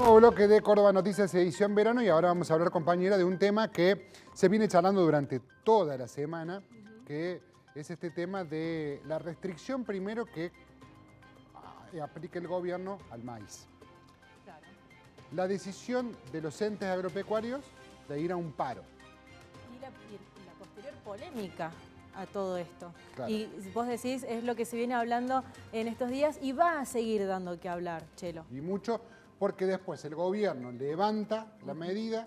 Nuevo bloque de Córdoba Noticias edición verano y ahora vamos a hablar, compañera, de un tema que se viene charlando durante toda la semana, que es este tema de la restricción primero que aplique el gobierno al maíz. Claro. La decisión de los entes agropecuarios de ir a un paro. Y la posterior polémica a todo esto. Claro. Y vos decís, es lo que se viene hablando en estos días y va a seguir dando que hablar, Chelo. Y mucho porque después el gobierno levanta la medida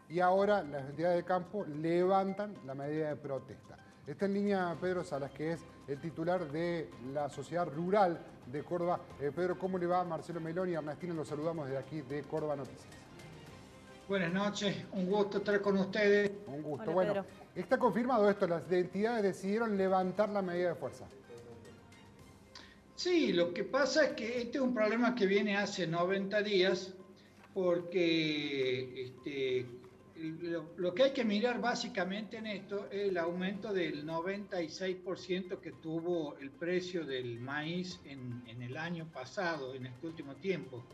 y ahora las entidades de campo levantan la medida de protesta. Está en línea Pedro Salas, que es el titular de la Sociedad Rural de Córdoba. Pedro, ¿cómo le va? Marcelo Meloni y Ernestina, los saludamos desde aquí de Córdoba Noticias. Buenas noches, un gusto estar con ustedes. Un gusto. Hola, bueno, Pedro. está confirmado esto, las entidades decidieron levantar la medida de fuerza. Sí, lo que pasa es que este es un problema que viene hace 90 días porque lo que hay que mirar básicamente en esto es el aumento del 96% que tuvo el precio del maíz en el año pasado, en este último tiempo.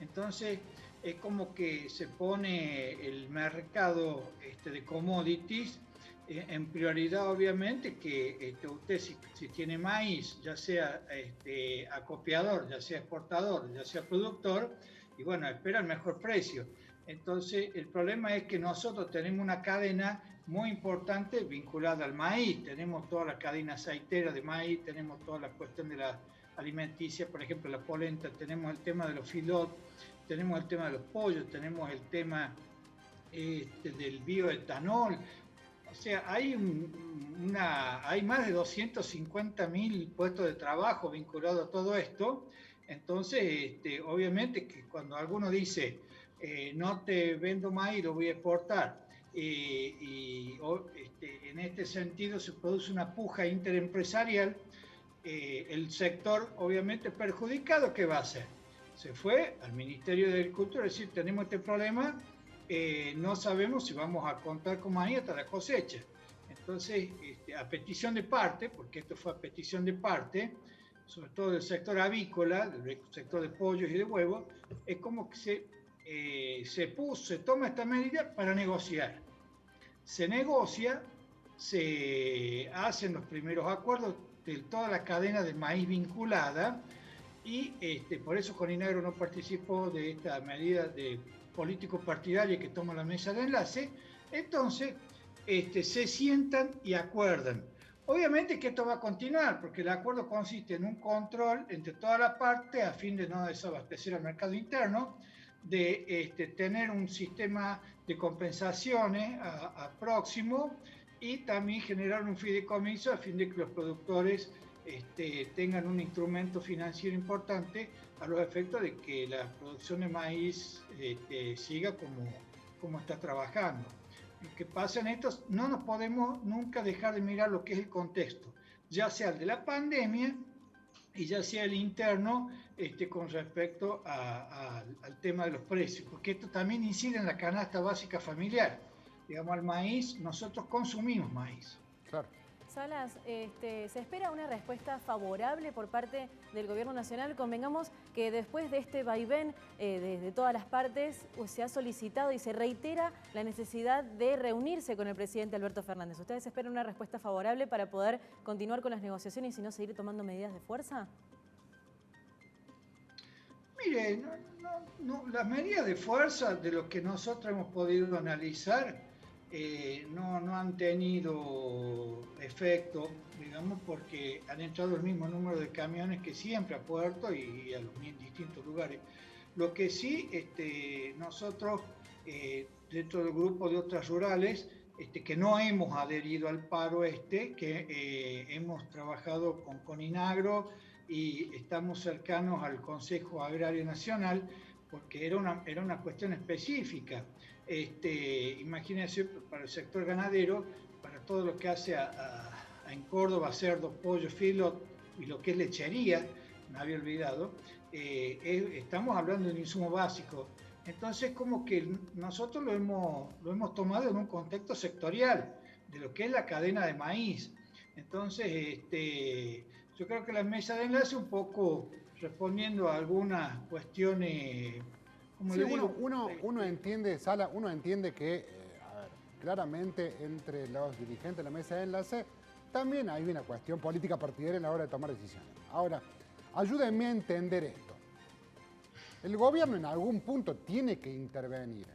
Entonces, es como que se pone el mercado de commodities en prioridad, obviamente, que usted si tiene maíz, ya sea acopiador, ya sea exportador, ya sea productor, y bueno, espera el mejor precio. Entonces, el problema es que nosotros tenemos una cadena muy importante vinculada al maíz. Tenemos toda la cadena aceitera de maíz, tenemos toda la cuestión de la alimenticia, por ejemplo, la polenta, tenemos el tema de los filot, tenemos el tema de los pollos, tenemos el tema del bioetanol. O sea, hay más de 250.000 puestos de trabajo vinculados a todo esto. Entonces, obviamente que cuando alguno dice, no te vendo maíz, lo voy a exportar, en este sentido se produce una puja interempresarial, el sector obviamente perjudicado, ¿qué va a hacer? Se fue al Ministerio de Agricultura, es decir, tenemos este problema, no sabemos si vamos a contar con maíz hasta la cosecha. Entonces, a petición de parte, porque esto fue a petición de parte, sobre todo del sector avícola, del sector de pollos y de huevos, es como que se toma esta medida para negociar. Se negocia, se hacen los primeros acuerdos de toda la cadena de maíz vinculada y por eso Coninagro no participó de esta medida de político partidaria que toma la mesa de enlace. Entonces se sientan y acuerdan. Obviamente que esto va a continuar porque el acuerdo consiste en un control entre todas las partes a fin de no desabastecer al mercado interno, de tener un sistema de compensaciones a próximo y también generar un fideicomiso a fin de que los productores tengan un instrumento financiero importante a los efectos de que la producción de maíz siga como está trabajando. Lo que pasa en esto, no nos podemos nunca dejar de mirar lo que es el contexto, ya sea el de la pandemia y ya sea el interno con respecto al tema de los precios, porque esto también incide en la canasta básica familiar. Digamos, al maíz, nosotros consumimos maíz. Claro. Salas, ¿se espera una respuesta favorable por parte del Gobierno Nacional? Convengamos que después de este vaivén desde todas las partes se ha solicitado y se reitera la necesidad de reunirse con el presidente Alberto Fernández. ¿Ustedes esperan una respuesta favorable para poder continuar con las negociaciones y no seguir tomando medidas de fuerza? Mire, las medidas de fuerza de lo que nosotros hemos podido analizar no han tenido efecto, digamos, porque han entrado el mismo número de camiones que siempre a Puerto y a los distintos lugares. Lo que sí, nosotros, dentro del grupo de otras rurales, que no hemos adherido al paro que hemos trabajado con Coninagro y estamos cercanos al Consejo Agrario Nacional, porque era una cuestión específica. Imagínense, para el sector ganadero, para todo lo que hace en Córdoba, cerdos, pollos, filot y lo que es lechería, me había olvidado, estamos hablando de un insumo básico. Entonces, como que nosotros lo hemos tomado en un contexto sectorial de lo que es la cadena de maíz. Entonces, yo creo que la mesa de enlace un poco respondiendo a algunas cuestiones, como sí, le digo... uno entiende, Sala, uno entiende que, a ver, claramente entre los dirigentes de la mesa de enlace también hay una cuestión política partidaria en la hora de tomar decisiones. Ahora, ayúdenme a entender esto. El gobierno en algún punto tiene que intervenir,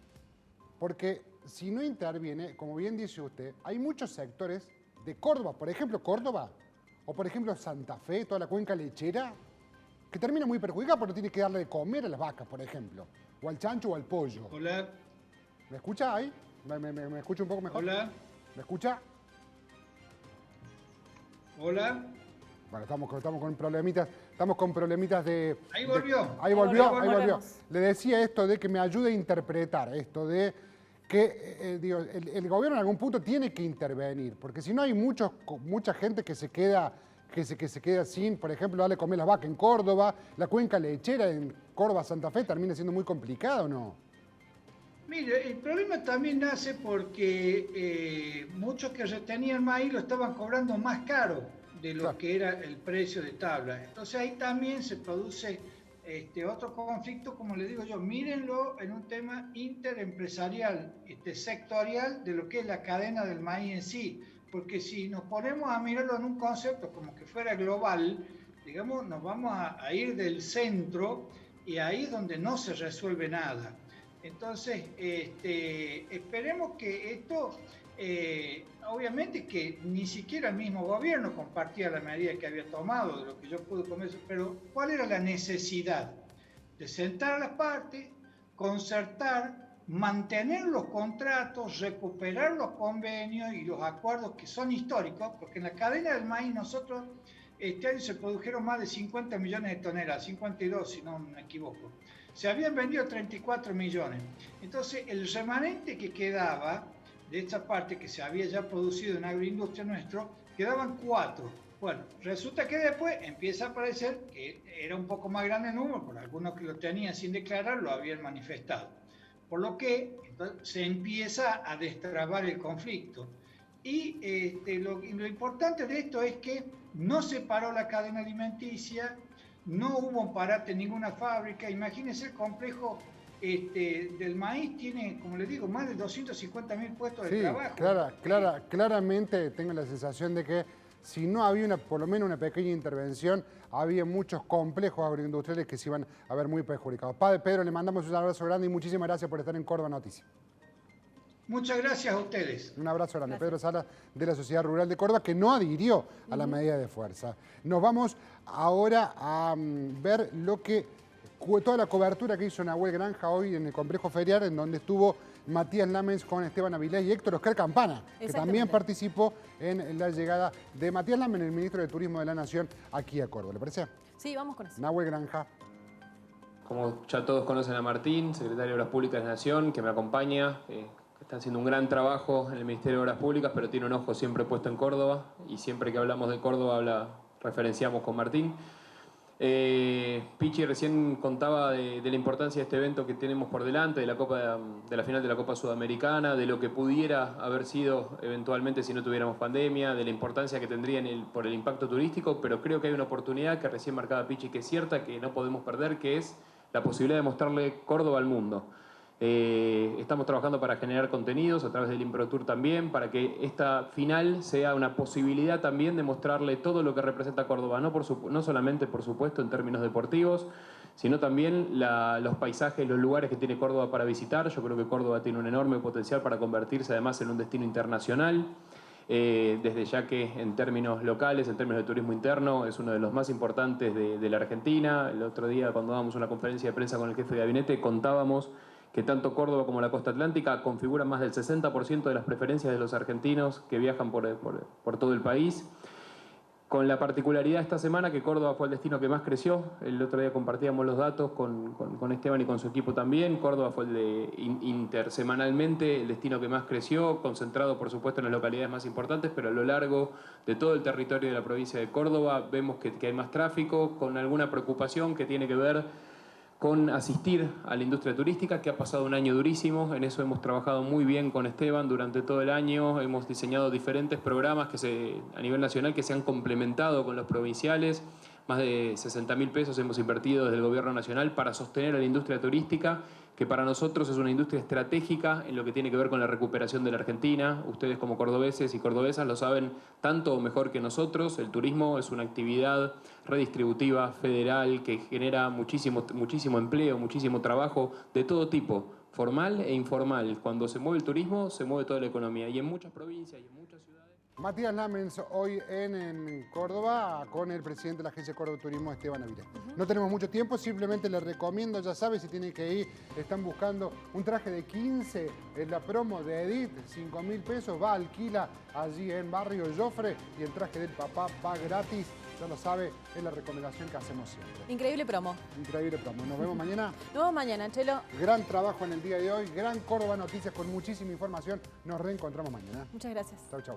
porque si no interviene, como bien dice usted, hay muchos sectores de Córdoba, por ejemplo Córdoba, o por ejemplo Santa Fe, toda la cuenca lechera, que termina muy perjudicada porque tiene que darle de comer a las vacas, por ejemplo, o al chancho o al pollo. Hola. ¿Me escucha ahí? ¿Me escucha un poco mejor? Hola. ¿Me escucha? Hola. Bueno, estamos con problemitas de... Ahí volvió. Ahí volvió. Le decía esto de que me ayude a interpretar esto de que el gobierno en algún punto tiene que intervenir, porque si no hay mucha gente que se queda sin, por ejemplo, darle comer las vacas en Córdoba, la cuenca lechera en Córdoba, Santa Fe, termina siendo muy complicado, ¿no? Mire, el problema también nace porque muchos que retenían maíz lo estaban cobrando más caro de lo que era el precio de tabla. Entonces ahí también se produce otro conflicto, como le digo yo, mírenlo en un tema interempresarial, sectorial de lo que es la cadena del maíz en sí, porque si nos ponemos a mirarlo en un concepto como que fuera global, digamos, nos vamos a ir del centro y ahí es donde no se resuelve nada. Entonces, esperemos que esto, obviamente que ni siquiera el mismo gobierno compartía la medida que había tomado, de lo que yo pude comer, pero ¿cuál era la necesidad? De sentar a las partes, concertar, mantener los contratos, recuperar los convenios y los acuerdos que son históricos, porque en la cadena del maíz nosotros este año se produjeron más de 50 millones de toneladas, 52 si no me equivoco. Se habían vendido 34 millones. Entonces, el remanente que quedaba de esta parte que se había ya producido en agroindustria nuestro, quedaban 4. Bueno, resulta que después empieza a aparecer que era un poco más grande el número, por algunos que lo tenían sin declarar lo habían manifestado. Por lo que entonces, se empieza a destrabar el conflicto. Y lo importante de esto es que no se paró la cadena alimenticia, no hubo un parate en ninguna fábrica. Imagínense el complejo del maíz tiene, como les digo, más de 250.000 puestos de trabajo. Claramente tengo la sensación de que si no había por lo menos una pequeña intervención, había muchos complejos agroindustriales que se iban a ver muy perjudicados. Padre Pedro, le mandamos un abrazo grande y muchísimas gracias por estar en Córdoba Noticias. Muchas gracias a ustedes. Un abrazo grande. Gracias. Pedro Salas, de la Sociedad Rural de Córdoba, que no adhirió a la medida de fuerza. Nos vamos ahora a ver toda la cobertura que hizo Nahuel Granja hoy en el complejo ferial, en donde estuvo Matías Lamens con Esteban Avilés y Héctor Oscar Campana, que también participó en la llegada de Matías Lamens, el ministro de Turismo de la Nación, aquí a Córdoba. ¿Le parece? Sí, vamos con eso. Nahuel Granja. Como ya todos conocen a Martín, secretario de Obras Públicas de la Nación, que me acompaña, está haciendo un gran trabajo en el Ministerio de Obras Públicas, pero tiene un ojo siempre puesto en Córdoba, y siempre que hablamos de Córdoba referenciamos con Martín. Pichi recién contaba de la importancia de este evento que tenemos por delante, de la final de la Copa Sudamericana, de lo que pudiera haber sido eventualmente si no tuviéramos pandemia, de la importancia que tendría por el impacto turístico, pero creo que hay una oportunidad que recién marcaba Pichi, que es cierta, que no podemos perder, que es la posibilidad de mostrarle Córdoba al mundo. Estamos trabajando para generar contenidos a través del ImproTour también, para que esta final sea una posibilidad también de mostrarle todo lo que representa Córdoba, no solamente, por supuesto, en términos deportivos, sino también los paisajes, los lugares que tiene Córdoba para visitar. Yo creo que Córdoba tiene un enorme potencial para convertirse además en un destino internacional, desde ya que en términos locales, en términos de turismo interno, es uno de los más importantes de la Argentina. El otro día, cuando dábamos una conferencia de prensa con el jefe de gabinete, contábamos que tanto Córdoba como la costa atlántica configuran más del 60% de las preferencias de los argentinos que viajan por todo el país. Con la particularidad esta semana que Córdoba fue el destino que más creció. El otro día compartíamos los datos con Esteban y con su equipo también. Córdoba fue intersemanalmente el destino que más creció, concentrado por supuesto en las localidades más importantes, pero a lo largo de todo el territorio de la provincia de Córdoba vemos que hay más tráfico, con alguna preocupación que tiene que ver con asistir a la industria turística, que ha pasado un año durísimo. En eso hemos trabajado muy bien con Esteban durante todo el año. Hemos diseñado diferentes programas a nivel nacional que se han complementado con los provinciales. Más de 60.000 pesos hemos invertido desde el Gobierno Nacional para sostener a la industria turística, que para nosotros es una industria estratégica en lo que tiene que ver con la recuperación de la Argentina. Ustedes como cordobeses y cordobesas lo saben tanto o mejor que nosotros. El turismo es una actividad redistributiva, federal, que genera muchísimo empleo, muchísimo trabajo de todo tipo, formal e informal. Cuando se mueve el turismo, se mueve toda la economía. Y en muchas provincias y en muchas ciudades... Matías Lamens hoy en Córdoba con el presidente de la Agencia de Córdoba Turismo, Esteban Avilés. No tenemos mucho tiempo, simplemente les recomiendo, ya sabe, si tienen que ir, están buscando un traje de 15 en la promo de Edith, 5.000 pesos, va, alquila allí en Barrio Jofre y el traje del papá va gratis, ya lo sabe, es la recomendación que hacemos siempre. Increíble promo. Increíble promo. Nos vemos mañana. Nos vemos mañana, Chelo. Gran trabajo en el día de hoy, gran Córdoba Noticias con muchísima información. Nos reencontramos mañana. Muchas gracias. Chau, chau.